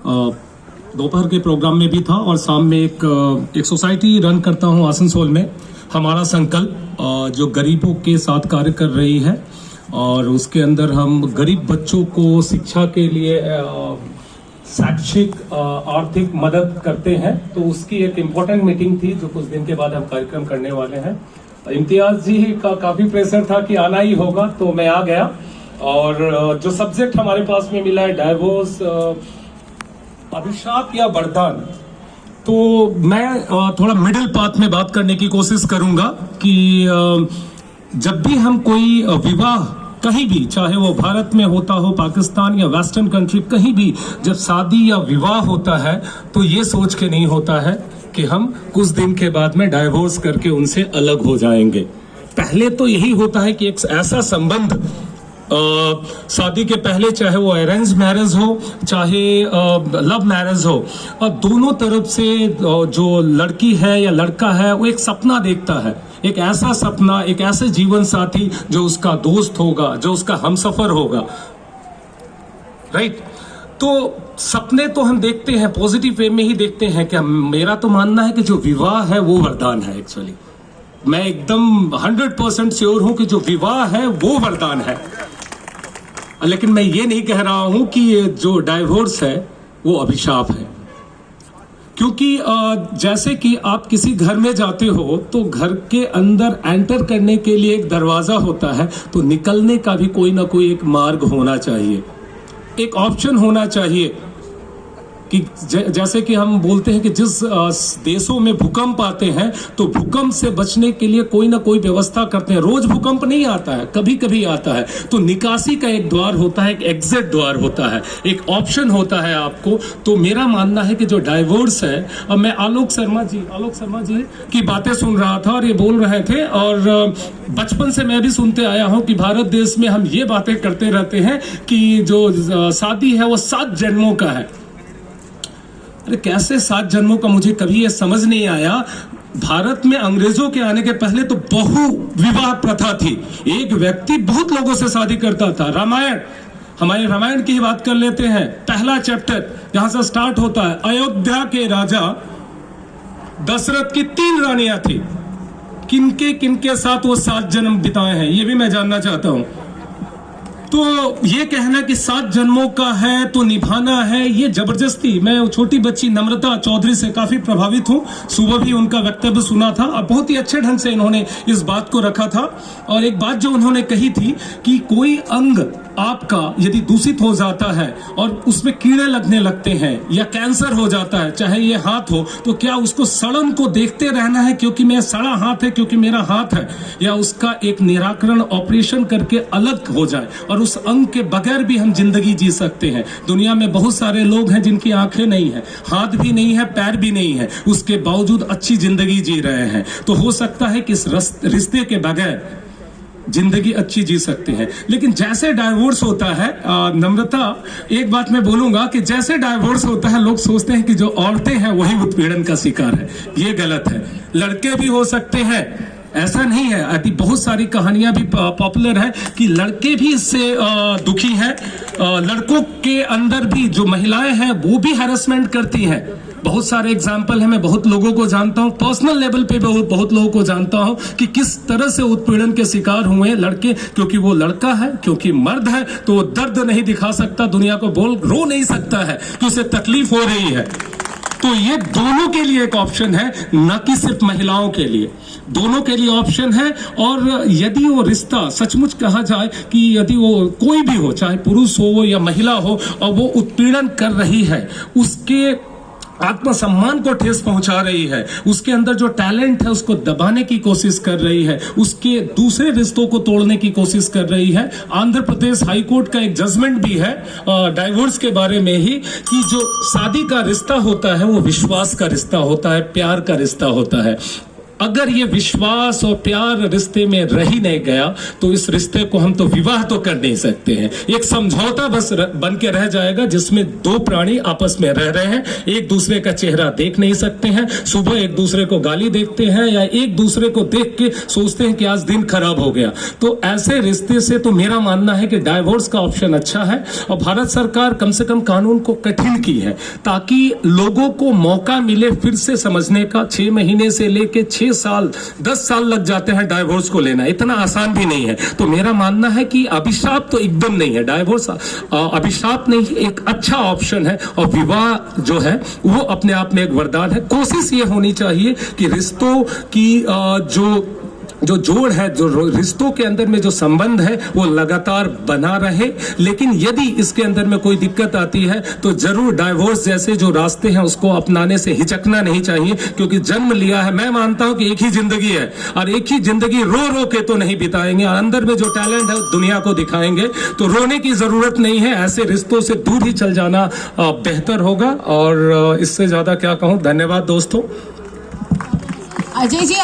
दोपहर के प्रोग्राम में भी था और शाम में एक सोसाइटी रन करता हूँ आसनसोल में, हमारा संकल्प, जो गरीबों के साथ कार्य कर रही है और उसके अंदर हम गरीब बच्चों को शिक्षा के लिए शैक्षिक आर्थिक मदद करते हैं। तो उसकी एक इम्पोर्टेंट मीटिंग थी जो कुछ दिन के बाद हम कार्यक्रम करने वाले हैं। इम्तियाज जी का काफी प्रेशर था कि आना ही होगा, तो मैं आ गया। और जो सब्जेक्ट हमारे पास में मिला है डाइवोर्स, अभिशाप या वरदान, तो मैं थोड़ा मिडिल पाथ में बात करने की कोशिश करूंगा कि जब भी हम कोई विवाह कहीं भी, चाहे वो भारत में होता हो, पाकिस्तान या वेस्टर्न कंट्री, कहीं भी जब शादी या विवाह होता है तो ये सोच के नहीं होता है कि हम कुछ दिन के बाद में डाइवोर्स करके उनसे अलग हो जाएंगे। पहले तो यही होता है कि एक ऐसा संबंध शादी के पहले, चाहे वो अरेंज मैरिज हो चाहे लव मैरिज हो, और दोनों तरफ से जो लड़की है या लड़का है वो एक सपना देखता है, एक ऐसा सपना, एक ऐसे जीवन साथी जो उसका दोस्त होगा, जो उसका हमसफर होगा, राइट। तो सपने तो हम देखते हैं, पॉजिटिव वे में ही देखते हैं। क्या मेरा तो मानना है कि जो विवाह है वो वरदान है। एक्चुअली मैं एकदम 100% श्योर हूं कि जो विवाह है वो वरदान है। लेकिन मैं ये नहीं कह रहा हूं कि जो डाइवोर्स है वो अभिशाप है, क्योंकि जैसे कि आप किसी घर में जाते हो तो घर के अंदर एंटर करने के लिए एक दरवाजा होता है, तो निकलने का भी कोई ना कोई एक मार्ग होना चाहिए, एक ऑप्शन होना चाहिए। कि जैसे कि हम बोलते हैं कि जिस देशों में भूकंप आते हैं तो भूकंप से बचने के लिए कोई ना कोई व्यवस्था करते हैं। रोज भूकंप नहीं आता है, कभी कभी आता है, तो निकासी का एक द्वार होता है, एक एग्जिट द्वार होता है, एक ऑप्शन होता है आपको। तो मेरा मानना है कि जो डाइवोर्स है, अब मैं आलोक शर्मा जी की बातें सुन रहा था और ये बोल रहे थे, और बचपन से मैं भी सुनते आया हूं कि भारत देश में हम ये बातें करते रहते हैं कि जो शादी है वो 7 जन्मों का है। अरे कैसे 7 जन्मों का, मुझे कभी ये समझ नहीं आया। भारत में अंग्रेजों के आने के पहले तो बहु विवाह प्रथा थी, एक व्यक्ति बहुत लोगों से शादी करता था। रामायण, हमारे रामायण की बात कर लेते हैं, पहला चैप्टर जहां से स्टार्ट होता है, अयोध्या के राजा दशरथ की 3 रानियां थी। किनके साथ वो 7 जन्म बिताए हैं ये भी मैं जानना चाहता हूं। तो ये कहना कि 7 जन्मों का है तो निभाना है, ये जबरदस्ती। मैं छोटी बच्ची नम्रता चौधरी से काफी प्रभावित हूँ, सुबह भी उनका वक्तव्य सुना था और बहुत ही अच्छे ढंग से इन्होंने इस बात को रखा था। और एक बात जो उन्होंने कही थी कि कोई अंग आपका यदि दूषित हो जाता है और उसमें कीड़े लगने लगते हैं या कैंसर हो जाता है, चाहे ये हाथ हो, तो क्या उसको सड़न को देखते रहना है क्योंकि मेरा सड़ा हाथ है, क्योंकि मेरा हाथ है, या उसका एक निराकरण ऑपरेशन करके अलग हो जाए और उस अंग के बगैर भी हम जिंदगी जी सकते हैं। दुनिया में बहुत सारे लोग हैं जिनकी आंखें नहीं है, हाथ भी नहीं है, पैर भी नहीं है, उसके बावजूद अच्छी जिंदगी जी रहे हैं। तो हो सकता है कि इस रिश्ते के बगैर जिंदगी अच्छी जी सकते हैं। लेकिन जैसे डाइवोर्स होता है, नम्रता एक बात मैं बोलूंगा कि जैसे डाइवोर्स होता है लोग सोचते हैं कि जो औरतें हैं वही उत्पीड़न का शिकार है। ये गलत है, लड़के भी हो सकते हैं, ऐसा नहीं है। अभी बहुत सारी कहानियां भी पॉपुलर है कि लड़के भी इससे दुखी हैं, लड़कों के अंदर भी जो महिलाएं हैं वो भी हैरेसमेंट करती हैं। बहुत सारे एग्जाम्पल है, मैं बहुत लोगों को जानता हूं, पर्सनल लेवल पे बहुत लोगों को जानता हूं कि किस तरह से उत्पीड़न के शिकार हुए लड़के, क्योंकि वो लड़का है, क्योंकि मर्द है तो वो दर्द नहीं दिखा सकता, दुनिया को रो नहीं सकता है कि उसे तकलीफ हो रही है। तो ये दोनों के लिए एक ऑप्शन है, न कि सिर्फ महिलाओं के लिए, दोनों के लिए ऑप्शन है। और यदि वो रिश्ता सचमुच कहा जाए कि यदि वो कोई भी हो, चाहे पुरुष हो या महिला हो, और वो उत्पीड़न कर रही है, उसके आत्मसम्मान को ठेस पहुंचा रही है, उसके अंदर जो टैलेंट है उसको दबाने की कोशिश कर रही है, उसके दूसरे रिश्तों को तोड़ने की कोशिश कर रही है। आंध्र प्रदेश हाई कोर्ट का एक जजमेंट भी है डाइवोर्स के बारे में ही, कि जो शादी का रिश्ता होता है वो विश्वास का रिश्ता होता है, प्यार का रिश्ता होता है। अगर ये विश्वास और प्यार रिश्ते में रह ही नहीं गया तो इस रिश्ते को हम तो विवाह तो कर नहीं सकते हैं। एक समझौता बस बन के रह जाएगा जिसमें दो प्राणी आपस में रह रहे हैं, एक दूसरे का चेहरा देख नहीं सकते हैं, सुबह एक दूसरे को गाली देते हैं या एक दूसरे को देख के सोचते हैं कि आज दिन खराब हो गया। तो ऐसे रिश्ते से तो मेरा मानना है कि डाइवोर्स का ऑप्शन अच्छा है। और भारत सरकार कम से कम कानून को कठिन की है ताकि लोगों को मौका मिले फिर से समझने का। 6 महीने से लेके 6 साल 10 साल लग जाते हैं डाइवोर्स को लेना, इतना आसान भी नहीं है। तो मेरा मानना है कि अभिशाप तो एकदम नहीं है, डाइवोर्स अभिशाप नहीं, एक अच्छा ऑप्शन है। और विवाह जो है वो अपने आप में एक वरदान है। कोशिश ये होनी चाहिए कि रिश्तों की जो जोड़ है, जो रिश्तों के अंदर में जो संबंध है वो लगातार बना रहे। लेकिन यदि इसके अंदर में कोई दिक्कत आती है तो जरूर डाइवोर्स जैसे जो रास्ते हैं उसको अपनाने से हिचकना नहीं चाहिए, क्योंकि जन्म लिया है, मैं मानता हूं कि एक ही जिंदगी है और एक ही जिंदगी रो रो के तो नहीं बिताएंगे। और अंदर में जो टैलेंट है दुनिया को दिखाएंगे, तो रोने की जरूरत नहीं है। ऐसे रिश्तों से दूर ही चल जाना बेहतर होगा। और इससे ज्यादा क्या कहूं। धन्यवाद दोस्तों। अजय जी।